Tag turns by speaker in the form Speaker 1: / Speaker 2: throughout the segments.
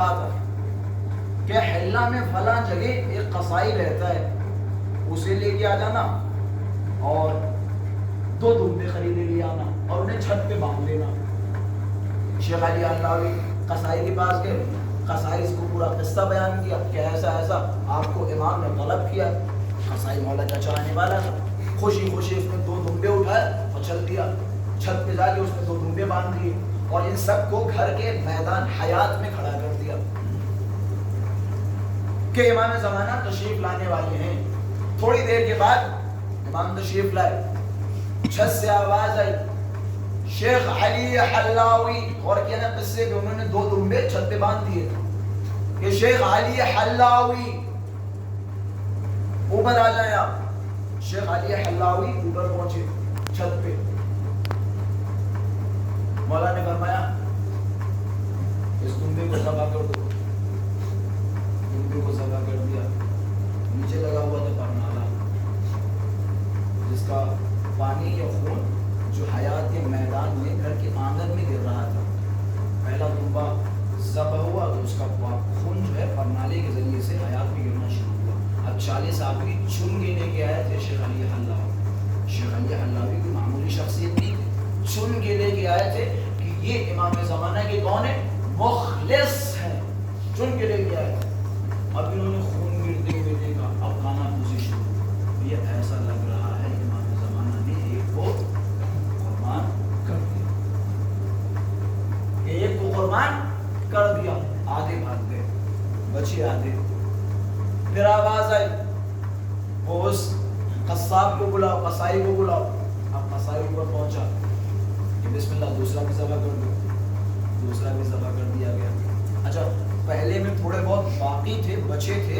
Speaker 1: کہ حلہ میں فلاں جگہ ایک قصائی رہتا ہے، اسے لے کے آ جانا اور 2 دمبے خریدے لے آنا اور انہیں چھت پہ باندھ دینا۔ شیخ علی حلاوی قصائی کے پاس گئے، قصائی اس کو پورا قصہ بیان کیا کہ ایسا ایسا آپ کو امام نے طلب کیا۔ قصائی مولا کا چلانے والا تھا، خوشی خوشی اس نے 2 دمبے اٹھائے اور چل دیا، چھت پہ جا کے اس نے 2 دمبے باندھ دیے اور ان سب کو گھر کے میدان حیات میں کھڑا کر دیا کہ امام زمانہ تشریف لانے والے ہیں۔ تھوڑی دیر کے بعد امام تشریف لائے، چھت سے آواز آئی شیخ علی حلاوی، اور کیا نا قصے کہ انہوں نے 2 دمبے چھت پہ باندھ دیے کہ شیخ علی حلاوی اوپر آ جائیں آپ۔ شیخ علی حلاوی اوپر پہنچے چھت پہ، مولا نے فرمایا اس دمبے کو ذبح کر دو۔ دمبے کو ذبح کر دیا، نیچے لگا ہوا تھا پرنالا جس کا پانی یا خون جو حیات کے میدان میں گھر کے آنگن میں گر رہا تھا۔ پہلا دمبا ذبح ہوا تو اس کا خون جو ہے پرنالے کے ذریعے سے حیات میں گرنا شروع ہوا۔ اب 40 آدمی چن کے لے کے آئے تھے شیخ علی حلاوی۔ شیخ علی حلاوی کوئی معمولی شخصیت نہیں، چن کے لے کے آئے تھے کہ یہ امام زمانہ کے کون ہے؟ مخلص ہیں، چن کے لے کے آئے تھے۔ اب انہوں نے خون گرتے ہوئے دیکھا، اب کانا پوزی شروع، یہ ایسا لگ رہا ہے امام زمانہ نے ایک کو قربان کر دیا، ایک کو قربان کر دیا۔ آدھے بھاگ گئے، بچے آدھے۔ پھر آواز آئی وہ اس قصاب کو بلاؤ، قصائی کو بلاؤ۔ اب قصائی اوپر پہنچا کہ بسم اللہ دوسرا بھی ذبح کر دو، دوسرا بھی ذبح کر دیا گیا۔ اچھا پہلے میں تھوڑے بہت باقی تھے، بچے تھے،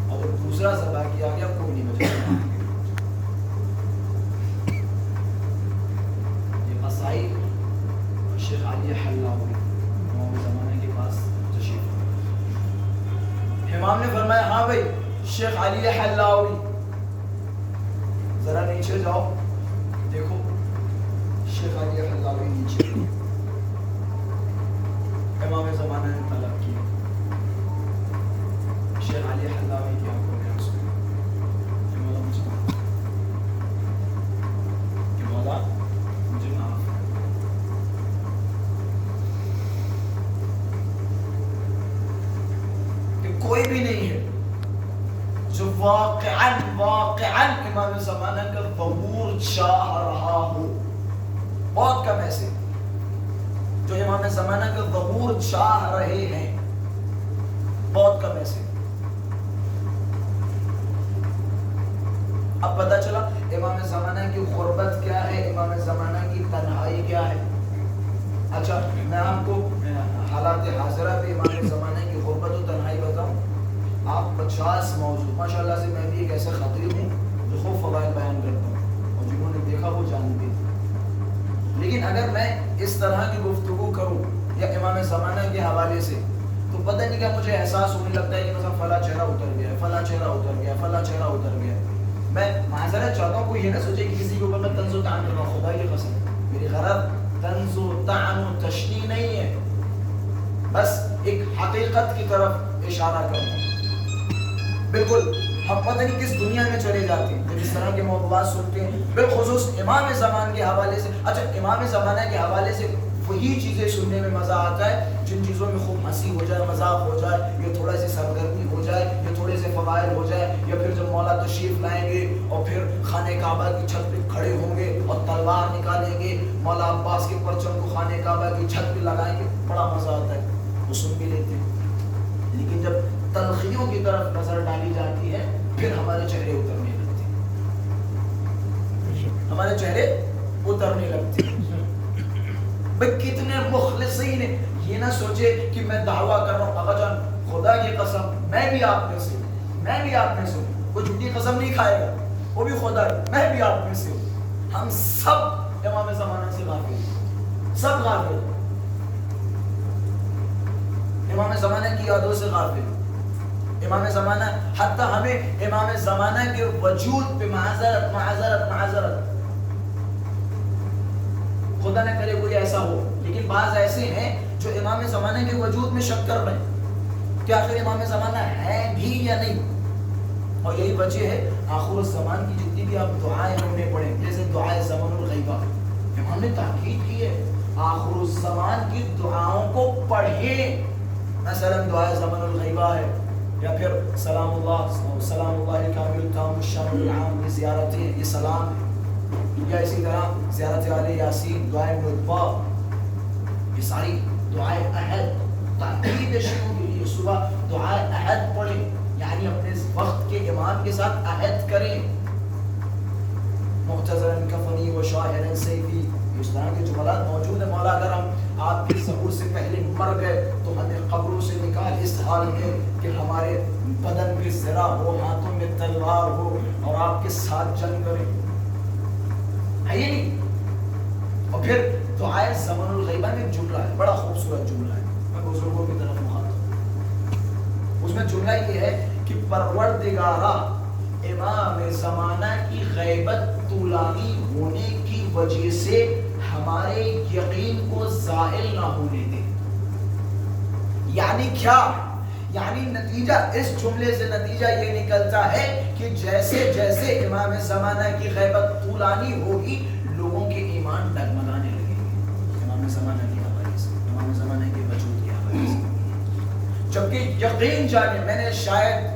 Speaker 1: اور جب دوسرا ذبح کیا گیا کوئی نہیں بچا۔ یہ قصائی شیخ علی حلاوی امام زمانہ کے پاس تشریف لائے۔ امام نے فرمایا ہاں بھائی شیخ علی حلاوی ذرا نیچے جاؤ، دیکھو شیخ علی حلاوی نیچے۔ امام زمانہ نے طلب کیا، شیخ علی حلاوی کی آنکھوں میں آنسو، کہ مولا مجھے معاف، کہ مولا مجھے معاف۔ کہ کوئی بھی نہیں ہے جو واقعاً امام زمانہ کا ظہور چاہ رہا ہو، بہت کم ایسے جو امام زمانہ کا ظہور چاہ رہے ہیں، بہت کم ایسے۔ اب پتہ چلا امام زمانہ کی غربت کیا ہے، امام زمانہ کی تنہائی کیا ہے۔ اچھا میں آپ کو حالات حاضرہ پہ امام زمانہ کی غربت و تنہائی بتاؤں، آپ 50 موضوع، ماشاءاللہ سے میں بھی ایک ایسا خطیب ہوں جو خوب فضائل بیان کرتا ہوں، اور جنہوں نے دیکھا وہ جانتے ہیں، لیکن اگر میں اس طرح کی گفتگو کروں یا امام زمانہ کے حوالے سے تو پتہ نہیں کہ مجھے احساس ہونے لگتا ہے کہ مثلا فلاں چہرہ اتر گیا، فلاں چہرہ اتر گیا، فلاں چہرہ اتر گیا۔ میں معذرت چاہتا ہوں، کوئی یہ نہ سوچے کہ کسی کے اوپر میں طنز و طعن کر رہا ہوں، خدا کی قسم میری غرض طنز و طعن و تشنیع نہیں ہے، بس ایک حقیقت کی طرف اشارہ کرنا۔ بالکل ہم پتہ نہیں کس دنیا میں چلے جاتے ہیں جب اس طرح کے موضوعات سنتے ہیں، بالخصوص امام زمان کے حوالے سے۔ اچھا امام زمانہ کے حوالے سے وہی چیزیں سننے میں مزہ آتا ہے جن چیزوں میں خوب ہنسی ہو جائے، مذاق ہو جائے، یا تھوڑا سی سرگرمی ہو جائے، یا تھوڑے سے فضائل ہو جائے، یا پھر جب مولا تشریف لائیں گے اور پھر خانہ کعبہ کی چھت پہ کھڑے ہوں گے اور تلوار نکالیں گے، مولا عباس کے پرچم کو خانہ کعبہ کی چھت پہ لگائیں گے، بڑا مزہ آتا ہے، وہ سن بھی لیتے ہیں۔ لیکن جب تلخیوں کی طرف نظر ڈالی جاتی ہے پھر ہمارے چہرے اترنے لگتے ہیں، ہمارے چہرے اترنے لگتے ہیں۔ بھئی کتنے مخلصین ہیں، یہ نہ سوچے کہ میں دعویٰ کر رہا ہوں آقا جان خدا کی قسم میں بھی آپ میں سے ہوں، کوئی جھوٹی قسم نہیں کھائے گا، وہ بھی خدا ہے، میں بھی آپ میں سے ہوں۔ ہم سب امام زمانہ سے غافل ہیں، سب غافل ہیں، امام زمانہ کی یادوں سے غافل ہیں۔ امام زمانہ حتیٰ ہمیں امام زمانہ کے وجود پہ معذرت خدا نہ کرے کوئی ایسا ہو، لیکن بعض ایسے ہیں جو جو امام زمانے کے وجود میں شک کر رہے ہیں کہ آخر امام زمانہ ہے بھی یا نہیں. اور یہی وجہ ہے آخر الزمان کی جتنی بھی آپ دعائیں ہم نے پڑھیں، جیسے دعائے زمن الغیبہ، ہم نے تاکید کی ہے آخر الزمان کی دعاؤں کو پڑھیں. مثلا دعائے زمن الغیبہ ہے، یا پھر سلام اللہ کامل التام الشامل العام، یہ زیارتیں، یہ سلام ہے. یا اسی طرح زیارت آل یاسین، دعائے ندبہ، یہ ساری دعائے احد تاکید شروع کے لیے. صبح دعائے احد پڑھیں، یعنی اپنے وقت کے امام کے ساتھ عہد کریں. محتضرن کفنی و شاہرن سیفی، اس طرح کے جملات موجود ہیں. مولا اگر ہم آپ کے ظہور سے پہلے مر گئے تو ہمیں قبروں سے نکال اس حال میں کہ ہمارے بدن پہ زرہ ہو، ہاتھوں میں تلوار ہو اور آپ کے ساتھ جنگ کریں. ہے یہ نہیں؟ اور پھر دعائے زمن الغیبہ میں جملہ ہے، بڑا خوبصورت جملہ ہے، میں بزرگوں کی طرف مخاطب. اس میں جملہ یہ ہے کہ پروردگارہ امام زمانہ کی غیبت طولانی ہونے کی وجہ سے ہمارے یقین کو زائل نہ ہونے دے. یعنی کیا؟ یعنی نتیجہ اس جملے سے نتیجہ یہ نکلتا ہے کہ جیسے جیسے امام زمانہ کی غیبت طولانی ہوگی لوگوں کے ایمان ڈگمگانے لگیں گے امام زمانہ کی حوالے سے، امام زمانہ کے وجود کے حوالے سے. جبکہ یقین جانے، میں نے شاید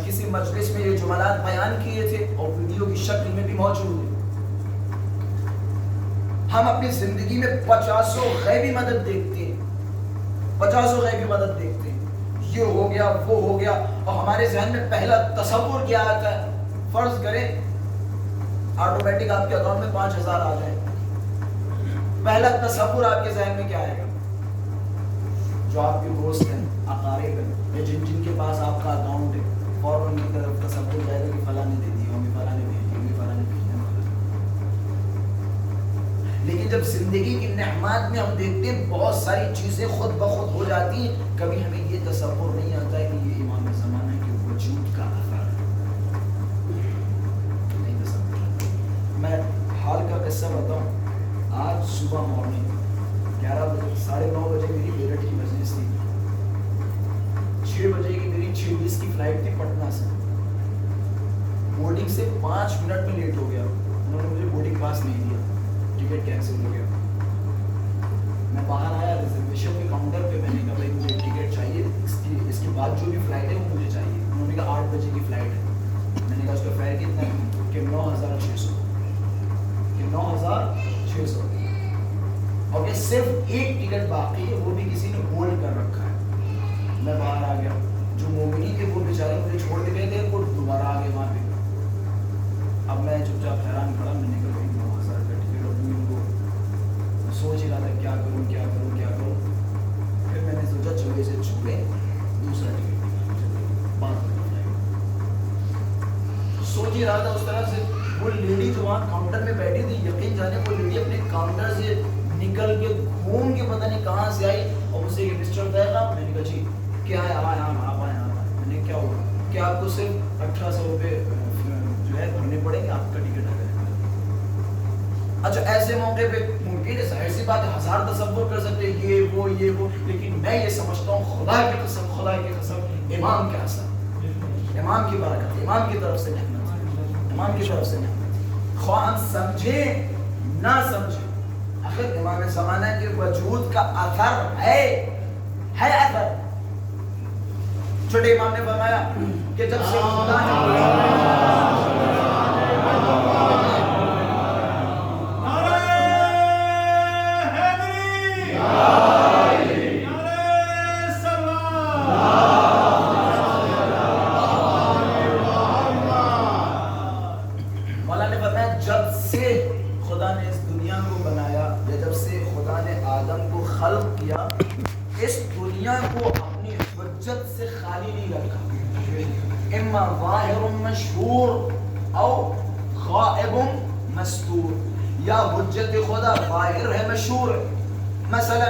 Speaker 1: کسی مجلس میں یہ جملات بیان کیے تھے اور ویڈیو کی شکل میں بھی موجود ہے. ہم اپنی زندگی میں 50 غیبی مدد دیکھتے ہیں، 50 غیبی مدد دیکھتے ہیں، یہ ہو گیا وہ ہو گیا، اور ہمارے ذہن میں پہلا تصور کیا آتا ہے؟ فرض کریں آٹومیٹک آپ کے اکاؤنٹ میں 5000 آ جائے، پہلا تصور آپ کے ذہن میں کیا آئے گا؟ جو آپ کے دوست ہیں، اقارب ہیں، یا جن کے پاس آپ کا اکاؤنٹ ہے، فوراً ان کی طرف تصور جائے گا کہ فلاں نے دے دی ہوگی، فلاں نے بھیجی ہوگی، فلاں نے بھیجنا. لیکن جب زندگی کی نعمات میں ہم دیکھتے ہیں بہت ساری چیزیں خود بخود ہو جاتی ہیں، کبھی ہمیں یہ تصور نہیں آتا ہے کہ یہ امام زمانہ کے وجود کا اثر ہے. نہیں تصور. میں حال کا قصہ بتاؤں. آج صبح مارننگ 11 بجے 9:30 بجے میری میرٹھ کی مجلس تھی. 6 بجے کی میری 6:20 کی فلائٹ تھی پٹنہ سے. بورڈنگ سے 5 منٹ میں لیٹ ہو گیا. انہوں نے مجھے بورڈنگ پاس نہیں دیا، ٹکٹ کینسل ہو گیا. میں باہر آیا ریزرویشن کے کاؤنٹر پہ، میں نے کہا بھائی مجھے ٹکٹ چاہیے، اس کے بعد جو بھی فلائٹ ہے وہ مجھے چاہیے. انہوں نے کہا 8 بجے کی فلائٹ ہے. میں نے کہا اس کا فیئر کتنا ہے؟ کہ 9600. کہ 9600 اور یہ صرف ایک ٹکٹ باقی ہے، وہ بھی کسی نے ہولڈ کر رکھا ہے. میں باہر آ گیا. جو مومنین تھے وہ بیچارے مجھے چھوڑ کے گئے تھے، وہ دوبارہ آ گئے وہاں پہ. اب میں چپ چاپ حیران کھڑا. میں نے کہا 9000 کا ٹکٹ، اور ان کو سوچ ہی رہا تھا کیا کروں کیا کروں کیا کروں. پھر میں نے سوچا چلو اسے چھوڑے، دوسرا ٹکٹ بات سوچ ہی رہا تھا. اس طرح سے وہ لیڈی جو وہاں کاؤنٹر میں بیٹھی تھی، یقین جانے وہ لیڈی اپنے کاؤنٹر سے نکل کے گھوم کے پتہ نہیں کہاں سے آئی اور مجھ سے یہ مسٹر طے تھا. میں نے کہا جی کیا ہے؟ آپ آئیں. میں نے کیا ہوگا کہ آپ کو صرف 1800 روپے جو ہے بھرنے پڑیں گے، آپ کا ٹکٹ آ گیا. اچھا ایسے موقع پہ ممکن ہے، ظاہر سی بات ہے، 1000 تصور کر سکتے یہ وہ، لیکن میں یہ سمجھتا ہوں خدا کی قسم امام کا اثر، امام کی برکت، امام کی طرف سے نعمت، امام کی طرف سے نعمت. خواہ ہم سمجھیں نہ سمجھیں، آخر امام زمانہ کے وجود کا اثر ہے اثر. چھوٹے امام نے فرمایا کہ جب سے خدا مولا نے فرمایا جب سے خدا نے اس دنیا کو بنایا، یا جب سے خدا نے آدم کو خلق کیا، اس دنیا کو اپنی حجت سے خالی نہیں رکھا. اما ظاہر مشہور او غائب مستور. یا حجت خدا ظاہر ہے، مشہور ہے. مثلا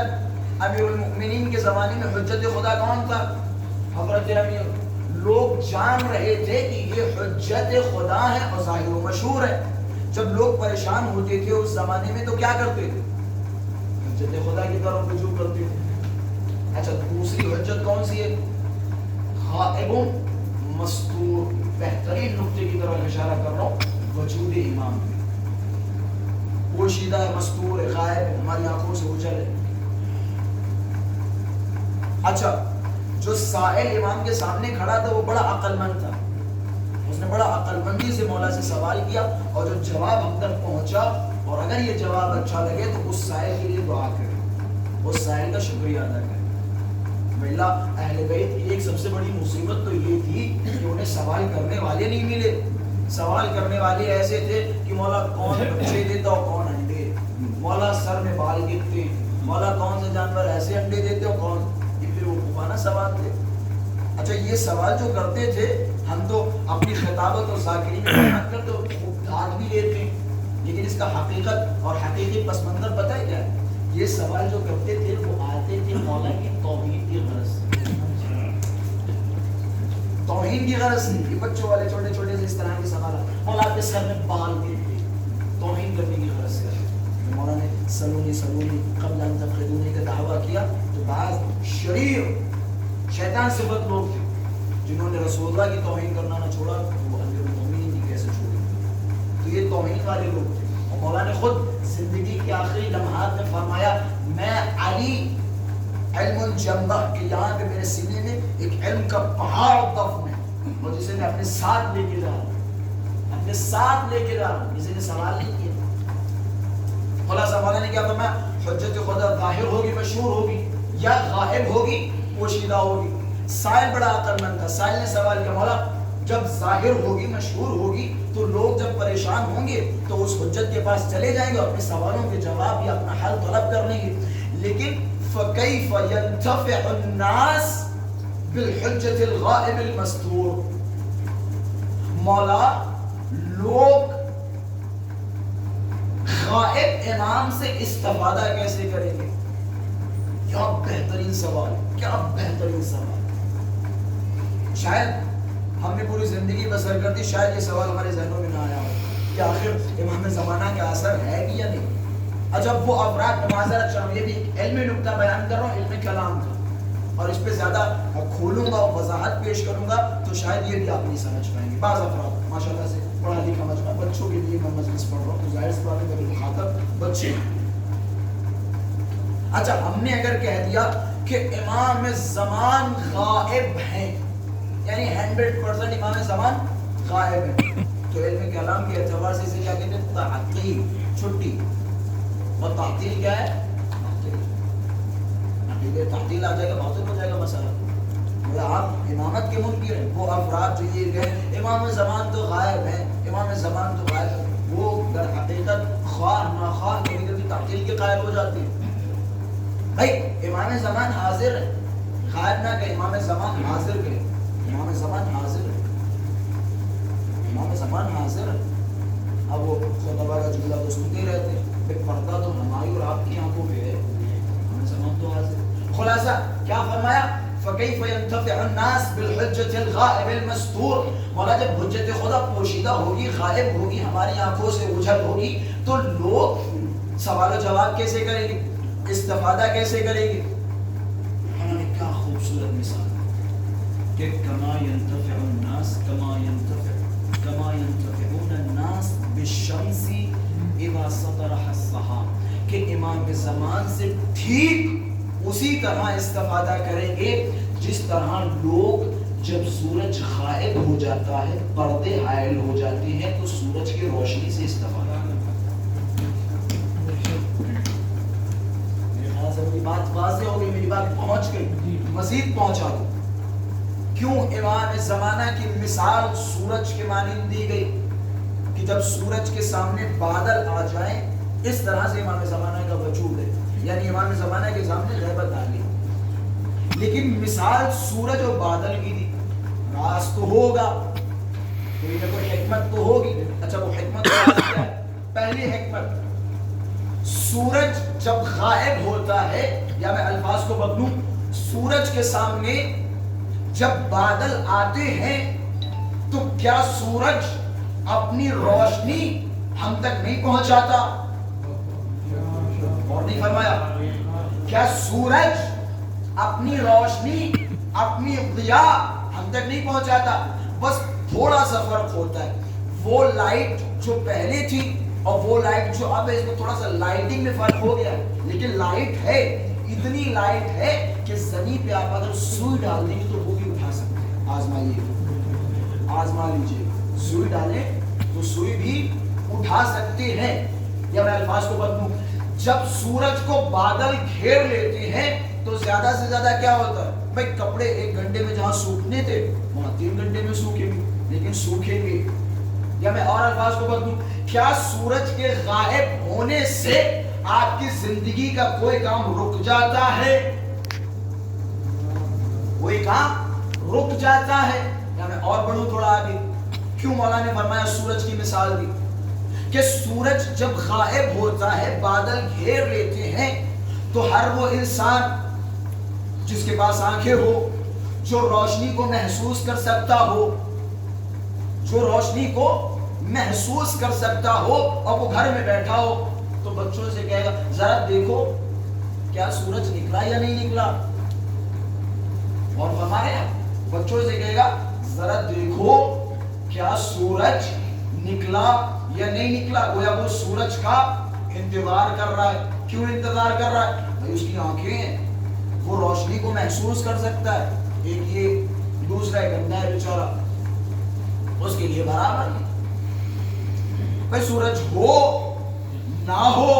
Speaker 1: امیر المؤمنین کے زمانے میں حجت خدا کون تھا؟ حضرت امیر. لوگ جان رہے تھے کہ یہ حجت خدا ہے اور ظاہر و مشہور ہے. جب لوگ پریشان ہوتے تھے اس زمانے میں تو کیا کرتے تھے؟ حجت خدا کی طرف رجوع کرتے تھے. اچھا دوسری حجت کون سی ہے؟ غائب مستور. بہترین نقطے کی طرف اشارہ کر رہا ہوں، وجود امام میں پوشیدہ ہے، مستور ہے، غائب ہے، ہماری آنکھوں سے اوجھل ہے. اچھا جو سائل امام کے سامنے کھڑا تھا وہ بڑا عقل مند تھا، اس نے بڑا عقل مندی سے مولا سے سوال کیا، اور جو جواب ہم تک پہنچا، اور اگر یہ جواب اچھا لگے تو اس سائل کے لیے دعا کرے، اس سائل کا شکریہ ادا کرے. اللہ اہل بیت کی ایک سب سے بڑی مصیبت تو یہ تھی کہ انہیں سوال کرنے والے نہیں ملے. سوال کرنے والے ایسے تھے کہ مولا کون بچے دیتا اور کون انڈے، مولا سر میں بال گرتے، مولا کون سے جانور ایسے انڈے دیتے اور کون، یہ پھر وہ خوفانہ سوال تھے. اچھا یہ سوال جو کرتے تھے ہم تو اپنی خطابت اور ذاکری میں محنت کر تو خوب دھات بھی لیتے ہیں، لیکن اس کا حقیقت اور حقیقی پس منظر پتہ ہے کیا ہے؟ یہ سوال جو کرتے تھے وہ آتے تھے مولا کی توحید کی غرض سے، توحید کی غرض سے. یہ بچوں والے چھوٹے چھوٹے سے اس طرح کے سوال، مولا کے سر میں بال گرتے، توحید کرنے کی غرض سے. مولا نے سلونی سلونی قبل ان تفقدونی کا دعویٰ کیا تو بعض شریر شیطان صفت لوگ تھے جنہوں نے رسول اللہ کی توہین کرنا نہ چھوڑا، وہ امیر المومنین کی کیسے چھوڑے. تو یہ توہین والے لوگ تھے. اور مولا نے خود زندگی کے آخری لمحات میں فرمایا میں علی علم جنبہ کہ یہاں پہ میرے سینے میں ایک علم کا پہاڑ دفن ہے، اور جسے میں اپنے ساتھ لے کے جا رہا ہوں، اپنے ساتھ لے کے جا رہا ہوں. کسی نے سوال نہیں کیا. خلاصہ مولا نے کیا فرمایا؟ حجت خدا ظاہر ہوگی مشہور ہوگی یا غائب ہوگی پوشیدہ ہوگی. سائل بڑا عقل مند تھا. سائل نے سوال کیا مولا جب ظاہر ہوگی مشہور ہوگی تو لوگ جب پریشان ہوں گے تو اس حجت کے پاس چلے جائیں گے، اپنے سوالوں کے جواب یا اپنا حل طلب کر لیں گے. لیکن فَكَيْفَ يَنْتَفِعُ النَّاسِ بِالْحُجَّةِ الْغَائِبِ الْمَسْتُورِ. مولا لوگ غائب امام سے استفادہ کیسے کریں گے؟ کیا بہترین سوال، کیا بہترین سوال. شاید ہم نے پوری زندگی بسر کر دی، شاید یہ سوال ہمارے ذہنوں میں نہ آیا ہو کہ آخر امام زمانہ کا اثر ہے کہ یا نہیں. اچھا وہ افراد معذرت چاہوں، یہ بھی ایک علمی نکتہ بیان کر رہا ہوں، علم کلام کا، اور اس پہ زیادہ کھولوں گا اور وضاحت پیش کروں گا تو شاید یہ بھی آپ نہیں سمجھ پائیں گے. بعض افراد ماشاءاللہ سے پڑھا لکھا مجمع، بچوں کے لیے میں مجلس پڑھ رہا ہوں تو ظاہر سی بات ہے میرے مخاطب بچے. اچھا ہم نے اگر کہہ دیا کہ امام زمان غائب ہیں، یعنی 100% امام زمان غائب ہیں، تو علم کلام کے اعتبار سے اسے کیا کہتے ہیں؟ تعطیل، چھٹی. اور تعطیل کیا ہے؟ تعطیل آ جائے گا، باطل ہو جائے گا مسئلہ. آپ امامت کے منکر ہیں، وہ افراد جو یہ کہیں امام زمان تو غائب ہیں، امام زمان تو غائب ہیں، وہ در حقیقت خواہ ناخواہ کبھی کبھی تعطیل کے قائل ہو جاتے ہیں. بھائی امام زمان حاضر ہے، غائب نہ کہ امام زمان حاضر ہے. امام زمان حاضر ہے، امام زمان حاضر ہے. اب وہ خطبہ کا جملہ تو سنتے رہتے ہیں، پردہ تو ہماری اور آپ کی آنکھوں پہ ہے، امام زمان تو حاضر. خلاصہ کیا فرمایا؟ فَكَيْفَ يَنْتَفِعُ النَّاسِ بِالْحُجَّةِ الْغَائِبِ الْمَسْتُورِ. مولا جب حجت خدا پوشیدہ ہوگی، غائب ہوگی، ہماری آنکھوں سے اوجھل ہوگی تو لوگ سوال و جواب کیسے کریں گے، استفادہ کیسے کریں گے؟ انہوں نے کیا خوبصورت مثال کہ کما ينتفع الناس کما ينتفعون الناس بالشمس اذا سطرها السحاب، کہ امام زمان سے ٹھیک اسی طرح استفادہ کریں گے جس طرح لوگ جب سورج غائب ہو جاتا ہے، پردے حائل ہو جاتے ہیں تو سورج کی روشنی سے استفادہ کرتے ہیں. میری بات واضح ہو گئی، میری بات پہنچ گئی، مزید پہنچا دو. کیوں امام زمانہ کی مثال سورج کے مانند دی گئی کہ جب سورج کے سامنے بادل آ جائیں اس طرح سے امام زمانہ کا وجود ہے، یعنی امام زمانہ کے سامنے غیبت آ گئی. لیکن مثال سورج اور بادل کی دی، راز تو ہوگا، کوئی نہ کوئی حکمت تو ہوگی. اچھا وہ حکمت کیا ہے؟ پہلی حکمت، سورج جب غائب ہوتا ہے، یا میں الفاظ کو بدلوں، سورج کے سامنے جب بادل آتے ہیں تو کیا سورج اپنی روشنی ہم تک نہیں پہنچاتا؟ اور نہیں فرمایا کیا سورج اپنی روشنی اپنی ضیا ہم تک نہیں پہنچاتا، بس تھوڑا سا فرق ہوتا ہے. وہ لائٹ جو پہلے تھی اور وہ لائٹ جو اب ہے، اس میں تھوڑا سا لائٹنگ میں فرق ہو گیا ہے، لیکن لائٹ ہے، اتنی لائٹ ہے کہ زمین پہ آپ اگر سوئی ڈال دیں گے تو وہ بھی اٹھا سکتے ہیں. آزمائیے، آزما لیجیے، سوئی ڈالیں تو سوئی بھی اٹھا سکتے ہیں. یا میں الفاظ کو بدلوں، جب سورج کو بادل گھیر لیتے ہیں تو زیادہ سے زیادہ کیا ہوتا ہے؟ بھائی کپڑے 1 گھنٹے میں جہاں سوکھنے تھے وہاں 3 گھنٹے میں سوکھیں گے، لیکن سوکھیں گے. یا میں اور الفاظ کو بدلوں، کیا سورج کے غائب ہونے سے آپ کی زندگی کا کوئی کام رک جاتا ہے؟ کوئی کام رک جاتا ہے؟ یا میں اور بڑھوں تھوڑا آگے، کیوں مولا نے فرمایا سورج کی مثال دی کہ سورج جب غائب ہوتا ہے، بادل گھیر لیتے ہیں، تو ہر وہ انسان جس کے پاس آنکھیں ہو، جو روشنی کو محسوس کر سکتا ہو، جو روشنی کو محسوس کر سکتا ہو اور وہ گھر میں بیٹھا ہو، تو بچوں سے کہے گا ذرا دیکھو کیا سورج نکلا یا نہیں نکلا. اور فرمایا بچوں سے کہے گا ذرا دیکھو کیا سورج نکلا یا نہیں نکلا. گویا وہ سورج کا انتظار کر رہا ہے. کیوں انتظار کر رہا ہے؟ بھائی اس کی آنکھیں ہیں، وہ روشنی کو محسوس کر سکتا ہے. ایک یہ، دوسرا ایک اندھا ہے بیچارہ، اس کے لیے برابر ہے. بھائی سورج ہو نہ ہو،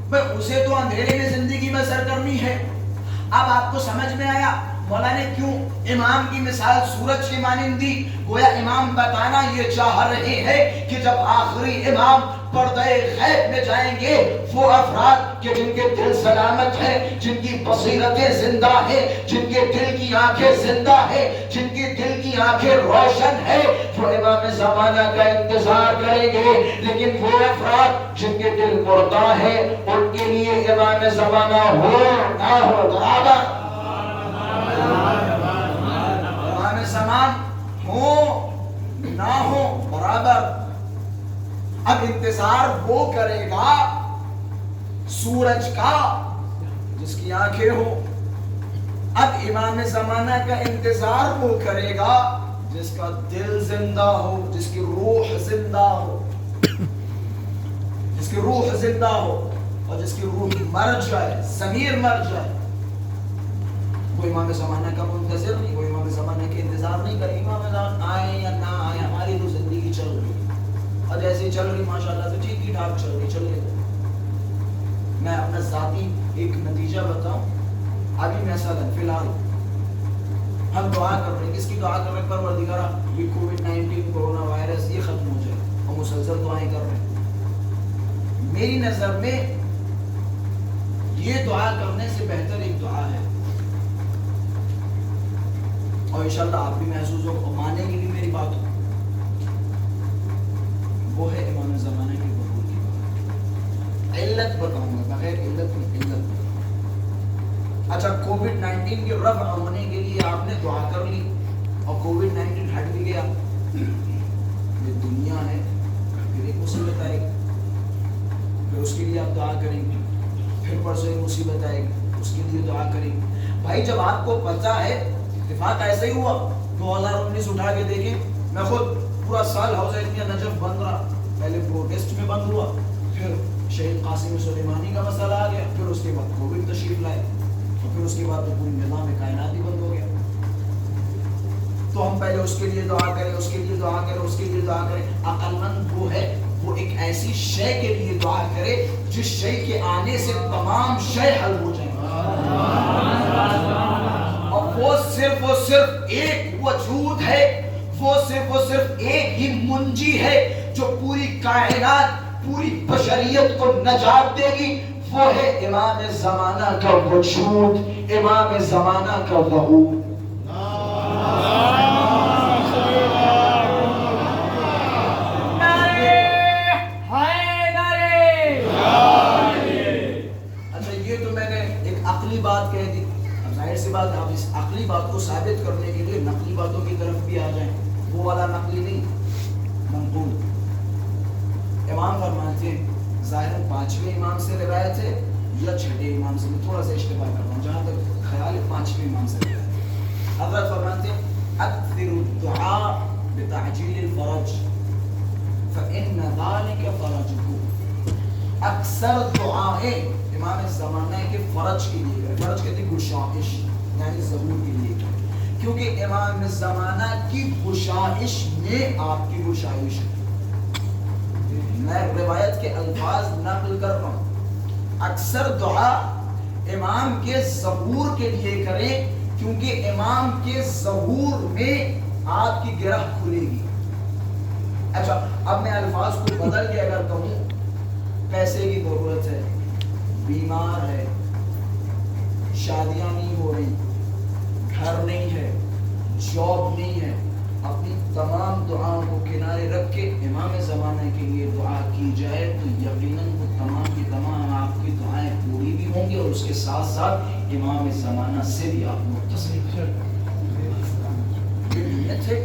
Speaker 1: بھائی اسے تو اندھیرے میں زندگی میں سر کرنی ہے. اب آپ کو سمجھ میں آیا مولا نے کیوں امام کی مثال سورج کی مانند دی؟ گویا امام بتانا یہ چاہ رہے ہیں کہ جب آخری امام پردہ غیب میں جائیں گے، وہ افراد کہ جن کے دل سلامت ہے، جن کی بصیرتیں زندہ ہیں، جن کے دل کی آنکھیں زندہ ہیں، جن کے دل کی آنکھیں روشن ہیں، وہ امام زمانہ کا انتظار کریں گے. لیکن وہ افراد جن کے دل مردہ ہیں، ان کے لیے امام زمانہ ہو نہ ہو برابر. امام زمان ہو نہ ہو برابر. اب انتظار وہ کرے گا سورج کا جس کی آنکھیں ہو. اب امام زمانہ کا انتظار وہ کرے گا جس کا دل زندہ ہو، جس کی روح زندہ ہو، جس کی روح زندہ ہو. اور جس کی روح مر جائے، ضمیر مر جائے، وہ امام زمانہ کا منتظر نہیں، وہ امام زمانہ کے انتظار نہیں کرے. امام زمانہ آئے یا نہ آئے، ہماری تو زندگی چل رہی ہے اور جیسے چل رہی ماشاءاللہ سے ٹھیک ہی ٹھاک چل رہی، چل رہی. میں اپنا ذاتی ایک نتیجہ بتاؤں. ابھی مثلا فی الحال ہم دعا کر رہے ہیں، کس کی دعا کر رہے ہیں؟ پروردگارا یہ کووڈ-19 کورونا وائرس یہ ختم ہو جائے، اور مسلسل دعائیں کر رہے ہیں. میری نظر میں یہ دعا کرنے سے بہتر ایک دعا ہے، اور انشاءاللہ آپ بھی محسوس ہو اور مانیں گے بھی میری بات ہو، وہ ہے امام زمانہ کی قبول کی بات. علت بتاؤں گا، بغیر علت میں علت. اچھا کووڈ-19 کے رفع ہونے کے لیے آپ نے دعا کر لی اور کووڈ-19 ہٹ بھی گیا. یہ دنیا ہے، پھر ایک مصیبت آئے گی، پھر اس کے لیے آپ دعا کریں گے، پھر پرسوں ایک مصیبت آئے گی، اس کے لیے دعا کریں گے. بھائی جب آپ کو پتہ ہے اتفاق ایسا ہی ہوا 2019 اٹھا کے دیکھیں، میں خود پورا سال حوضہ اتنیا نجف بند رہا. پہلے پروٹیسٹ میں بند ہوا، پھر شہید قاسم سلیمانی کا مسئلہ آ گیا، پھر اس کے بعد کووڈ تشریف لائے، اور پھر اس کے بعد تو پوری نظام کائنات ہی بند ہو گیا. تو ہم پہلے اس کے لیے دعا کریں، اس کے لیے دعا کریں، اس کے لیے دعا کریں. عقل مند وہ ہے وہ ایک ایسی شے کے لیے دعا کرے جس شے کے آنے سے تمام شے حل ہو جائیں. اور وہ صرف ایک وجود ہے، وہ صرف ایک ہی منجی ہے جو پوری کائنات، پوری بشریت کو نجات دے گی. وہ ہے امام زمانہ کا وجود، امام زمانہ کا ظہور. اچھا یہ تو میں نے ایک عقلی بات کہہ دی. اب ظاہر سی بات، آپ اس عقلی بات کو ثابت کرنے کے لیے نقلی باتوں کی طرف بھی آ جائیں. وہ والا نقلی نہیں، منقول. امام فرماتے ہیں ظاہر 5ویں امام سے روایت ہے یا 6ٹھے امام سے، میں تھوڑا سا اشتباہ کرتا ہوں، جہاں تک خیال 5ویں امام سے ہے. حضرت فرماتے ہیں اکثر الدعاء بتعجیل الفرج فإن ذلك فرجه. اکثر دعائیں امام زمانہ کے فرج کے لیے کرے. فرج کہتے ہیں گشائش یعنی ظہور کے لیے کرے کیونکہ امام زمانہ کی گشائش میں آپ کی گشائش ہے. میں روایت کے الفاظ نقل کر رہا ہوں. اکثر دعا امام کے ظہور کے لیے کریں کیونکہ امام کے ظہور میں آپ کی گرہ کھلے گی. اچھا اب میں الفاظ کو بدل کے اگر کہوں پیسے کی ضرورت ہے, بیمار ہے, شادیاں نہیں ہو رہی, گھر نہیں ہے, جاب نہیں ہے, اپنی تمام دعاؤں کو کنارے رکھ کے امام زمانہ کے لیے دعا کی جائے تو یقیناً وہ تمام کی تمام آپ کی دعائیں پوری بھی ہوں گی اور اس کے ساتھ ساتھ امام زمانہ سے بھی آپ متصل تھے.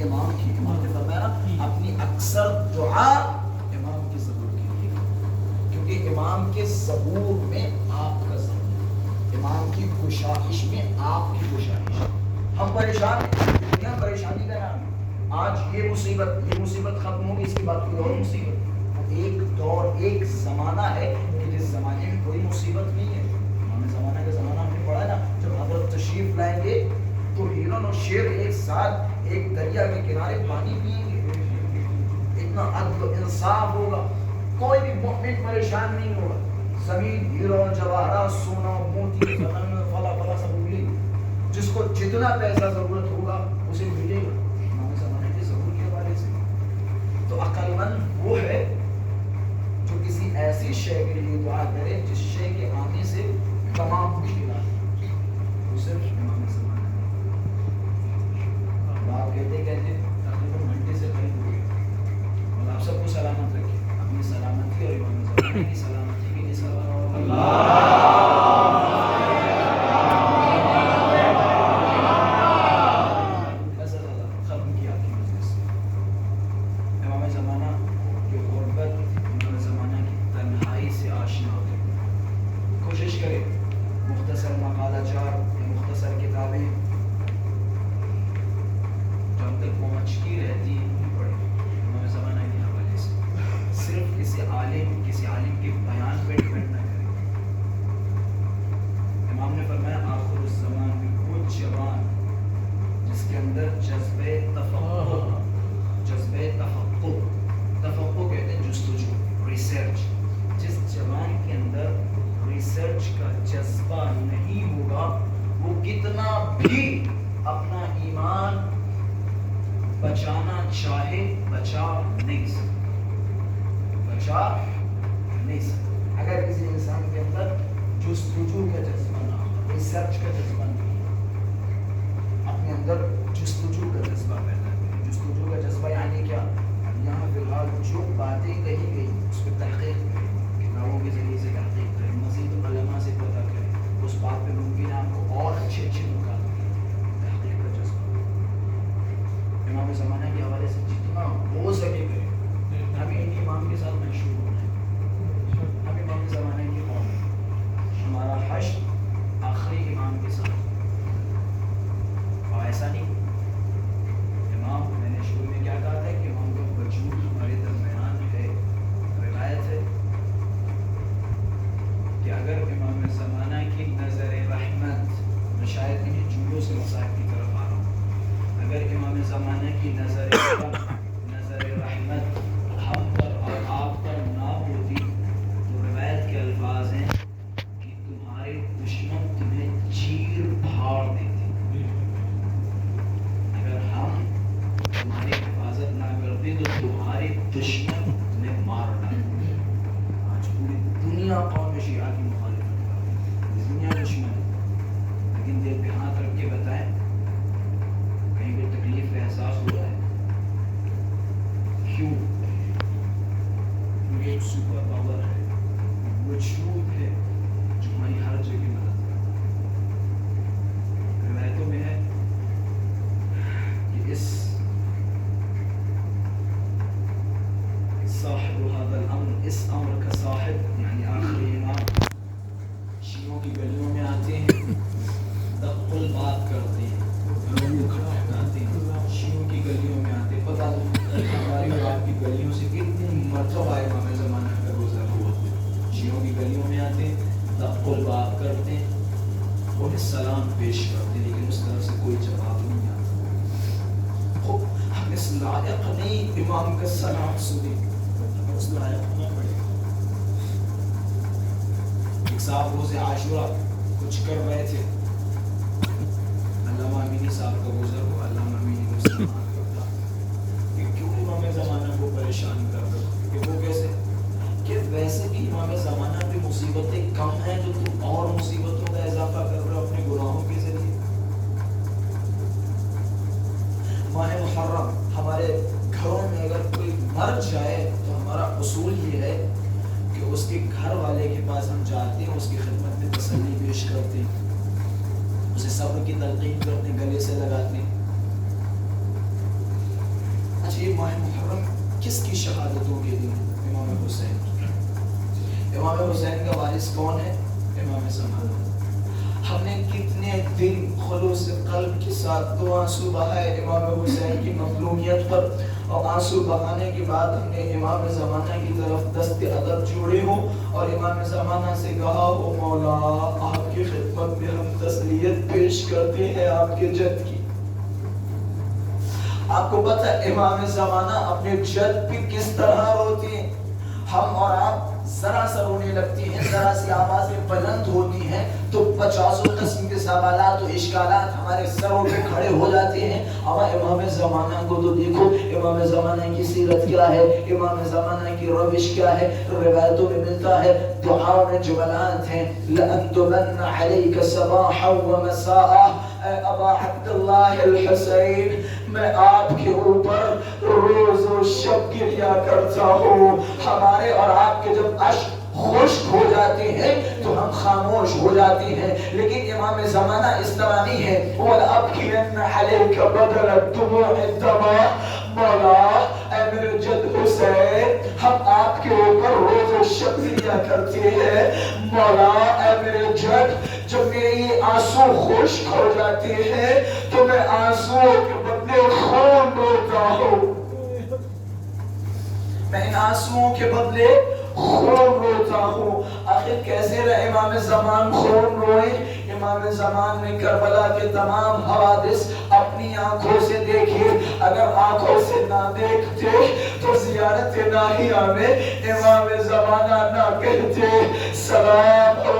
Speaker 1: امام کی امام نے فرمایا اپنی اکثر دعا امام کے ظہور کے لیے کیونکہ امام کے ظہور میں آپ کا ظہور, امام کی گشائش میں آپ کی گشائش. ہم پریشان ہیں, دنیا پریشانی کا نام ہے. آج یہ مصیبت ختم ہوگی, اس کے بعد کوئی اور مصیبت. ایک دور ایک زمانہ ہے کہ جس زمانے میں کوئی مصیبت نہیں ہے. امام زمانہ کا زمانہ ہم نے پڑھا نا, جب حضرت تشریف لائیں گے تو ہرن اور شیر ایک ساتھ ایک دریا کے کنارے پانی پیئیں گے. اتنا عدل و انصاف ہوگا, کوئی بھی مؤمن پریشان نہیں ہوگا. زمین ہیرو جواہرات سونا موتی فلا فلا سب ملے گی. جس کو جتنا پیسہ ضرورت ہوگا اسے ملے گا امام زمانے کے ظہور کے حوالے سے. تو عقل مند وہ ہے جو کسی ایسی شے کے لیے دعا کرے جس شے کے آنے سے تمام مشکلات, وہ صرف امام زمانہ. آپ کہتے تقریباً گھنٹے سے قریب ہو گئے اور آپ سب کو سلامت رکھے. اپنی سلامتی اور امام زمانہ کی سلامتی کے لیے سلام اللہ. کسی عالم کے بیان پہ ڈپینڈ نہ کرے. امام نے فرمایا آخر الزمان میں وہ جوان جس کے اندر جذبہ تفقہ کہتے ہیں جستجو, ریسرچ. جس جوان کے اندر ریسرچ کا جذبہ نہیں ہوگا وہ کتنا بھی اپنا ایمان بچانا چاہے بچا نہیں سکتا. اگر کسی انسان کے اندر جستجو کا جذبہ نہ ہو, ریسرچ کا جذبہ نہیں, اپنے اندر جستجو کا جذبہ پیدا کرے. جستجو کا جذبہ یعنی کیا؟ یہاں فی الحال جو باتیں کہی گئی اس پہ تحقیق کرے, کتابوں کے ذریعے سے تحقیق کرے, مزید علماء سے پتہ کرے, اس بات پہ ممکن ہے آپ کو اور اچھے نکال تحقیق کا جذبہ. امام زمانہ کے حوالے سے جتنا ہو سکے کرے. ہمیں ان امام کے ساتھ مشہور ہونا ہے. ہم امام زمانے کی قوم ہے, ہمارا حشر آخری امام کے ساتھ. اور ایسا نہیں امام, میں نے شروع میں کیا کہا تھا کہ امام کا وجود ہمارے درمیان ہے. روایت ہے کہ اگر امام زمانہ کی نظر رحمت, میں شاید انہیں جملوں سے مصاحب کی طرف آ رہا ہوں, اگر امام زمانہ کی نظر رحمت ہم پر اور آپ پر نہ ہوتی تو روایت کے الفاظ ہیں کہ تمہارے دشمن تمہیں چیر پھاڑ دیتے. اگر ہم تمہاری حفاظت نہ کرتے تو تمہارے دشمن تمہیں مار ڈالتے. آج پوری دنیا قوم شیعہ کی مخالفت کرتی, دنیا دشمن ہے. لیکن دل پہ ہاتھ رکھ کے بتائیں کہیں کوئی تکلیف کا احساس ہو رہا ہے؟ کیوں؟ ایک سپر پاور ہے, وجود ہے جو ہماری ہر جگہ مدد کرتا ہے. روایتوں میں ہے کہ اس صاحب هذا الامر, اس امر کا صاحب یعنی آخری امام شیعوں کی گلیوں میں آتے ہیں, انہیں سلام پیش کرتے لیکن اس طرف سے کوئی جواب نہیں آتا. ہم اس لائق نہیں امام کا سلام سنیں، ہمیں اس لائق ہونا پڑے گا. ایک صاحب روز عاشورہ کچھ کر رہے تھے، علامہ امینی صاحب کا گزر ہوا. علامہ امینی کو سلام کرتا کہ کیوں امام زمانہ کو پریشان کر رہے ہو، کہ وہ کیسے کہ ویسے بھی امام زمانہ پہ مصیبتیں کم ہیں جو تم اور مصیبتوں کا اضافہ کر رہے ہو اپنے گناہوں کے ذریعے. ماہ محرم ہمارے گھروں میں اگر کوئی مر جائے تو ہمارا اصول یہ ہے کہ اس کے گھر والے کے پاس ہم جاتے ہیں، اس کی خدمت میں تسلی پیش کرتے ہیں، اسے صبر کی تلقین کرتے ہیں، گلے سے لگاتے ہیں. اچھا یہ ماہ محرم کس کی شہادتوں کے دن؟ امام حسین. امام حسین کا وارث کون ہے؟ امام زمانہ. ہم نے کتنے دن خلوص قلب کے ساتھ دو آنسو بہائے امام حسین کی مظلومیت پر، اور آنسو بہانے کے بعد ہم نے امام زمانہ کی طرف دست ادب جوڑے ہوں اور امام زمانہ سے کہا ہو مولا آپ کی خدمت میں ہم تسلیت پیش کرتے ہیں آپ کے جد کی. آپ کو پتہ ہے امام زمانہ اپنے جد پہ کس طرح روتے ہیں؟ ہم اور آپ ذرا سا رونے لگتی ہیں، ذرا سی آوازیں بلند ہوتی ہیں تو 50 قسم کے سوالات و اشکالات ہمارے سروں پہ کھڑے ہو جاتے ہیں. اب امام زمانہ کو تو دیکھو، امام زمانہ کی سیرت کیا ہے، امام زمانہ کی روش کیا ہے. روایتوں میں ملتا ہے، دعا میں جملات ہیں، لَأَنْتُبَنَّ عَلَيْكَ صَبَاحًا وَمَسَاءً، اے ابا عبداللہ الحسین میں آپ کے اوپر روز و شب گریا کرتا ہوں. ہمارے اور آپ کے جب اشک خشک ہو جاتے ہیں تو ہم خاموش ہو جاتے ہیں، لیکن امام زمانہ اس طرح نہیں ہے. وَلَأَبْكِيَنَّ عَلَيْكَ بَدَلَ الدُّمُوعِ الدَّمَا، مولا اے میرے جد حسین ہم آپ کے اوپر روز و شب گریا کرتے ہیں. مولا اے میرے جد جب میرے یہ آنسو خشک ہو جاتے ہیں تو میں آنسو کے بدلے خون روتا ہوں. میں ان آنسوؤں کے بدلے خون روتا ہوں. آخر کیسے رہے امام زمان خون روئے؟ امام زمان نے کربلا کے تمام حوادث اپنی آنکھوں سے دیکھے. اگر آنکھوں سے نہ دیکھتے تو زیارت ناہیہ میں امام زمانہ نہ کہتے سلام ہو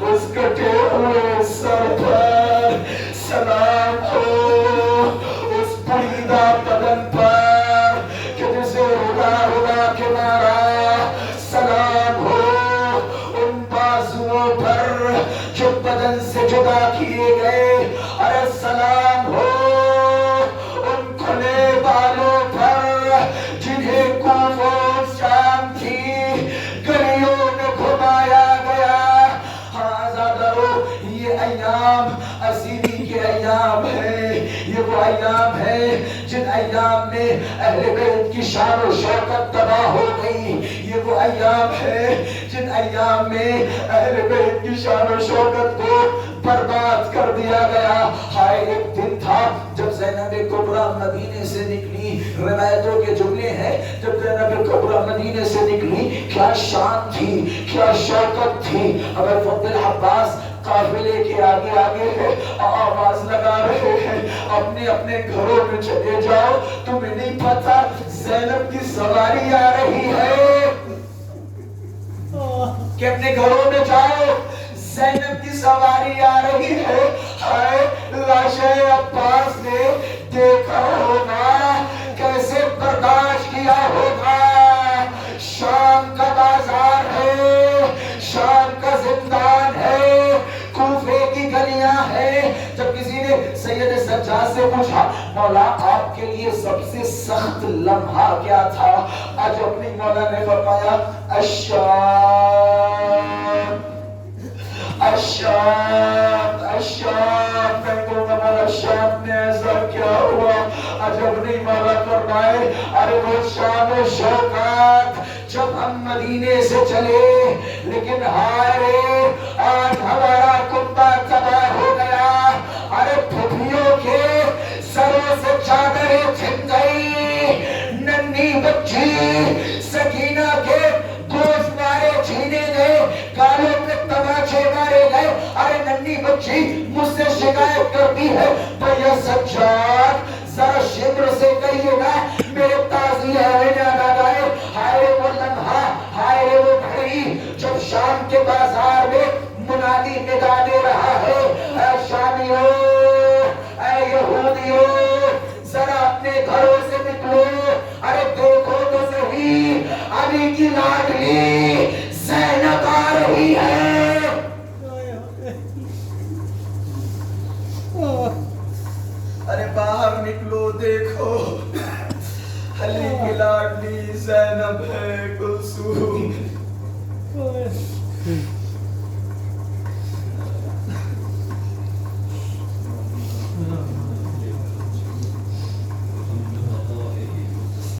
Speaker 1: اس کٹے ہوئے سر پر، سلام ہو اس پریدہ بدن پر کہ جسے رلا رلا کے مارا، سلام ہو ان بازوؤں پر جو بدن سے جدا کیے گئے، ارے سلام ہو ان کھلے بالوں پر جنہیں کوفہ شام کی گلیوں میں گھمایا گیا. یہ ایام اسیری کے ایام ہیں، یہ وہ ایام ہیں جن ایام میں اہل بیت کی شان و شوکت تباہ ہو گئی. یہ وہ ایام ہیں جن ایام میں اہل بیت کی شان و شوکت کو برباد کر دیا گیا. ہائے ایک دن تھا جب زینب کبریٰ مدینے سے نکلی، روایتوں کے جملے ہیں جب زینب کبریٰ مدینے سے نکلی کیا شان تھی، کیا شوکت تھی. ابو فضل عباس قافلے کے آگے آگے ہے، آواز لگا رہے ہیں اپنے اپنے گھروں میں چلے جاؤ، تمہیں نہیں پتا زینب کی سواری آ رہی ہے کہ اپنے گھروں میں جاؤ زینب کی سواری آ رہی ہے. ہائے لاشے عباس نے دیکھا ہوگا، کیسے برداشت کیا ہوگا. شام کا بازار ہے، شام کا زندان ہے، کوفے کی گلیاں ہیں. جب کسی نے سید سجاد سے پوچھا مولا آپ کے لیے سب سے سخت لمحہ کیا تھا، آج اپنی مولا نے فرمایا الشام الشام الشام. میں کہوں گا مولا شام میں ایسا کیا ہوا؟ آج اپنی مولا فرمائے ارے وہ شان و شوکت جب ہم مدینے سے چلے، لیکن ہائے رے آج ہمارا کنبہ تباہ ہو گیا. ارے پھپھیوں کے سروں سے چادریں چھن گئی، ننھی بچی سکینہ کے گوشت مارے چھینے گئے، گالوں پہ تماچے مارے گئے. ارے ننھی بچی مجھ سے شکایت کرتی ہے تو یا سجاد ذرا شمر سے کہیے نا میرے تعزیہ ہے نہ گائے ہائے وہ لمحہ ہائے وہ گھڑی جب شام کے بازار میں منادی ندا دے رہا ہے اے شامیوں اے یہودیوں ذرا اپنے گھروں سے نکلو ارے دیکھو تو صحیح علی کی لاڈلی زینب آ رہی ہے ارے باہر نکلو دیکھو علی کی لاڈلی زینب ہے کلثوم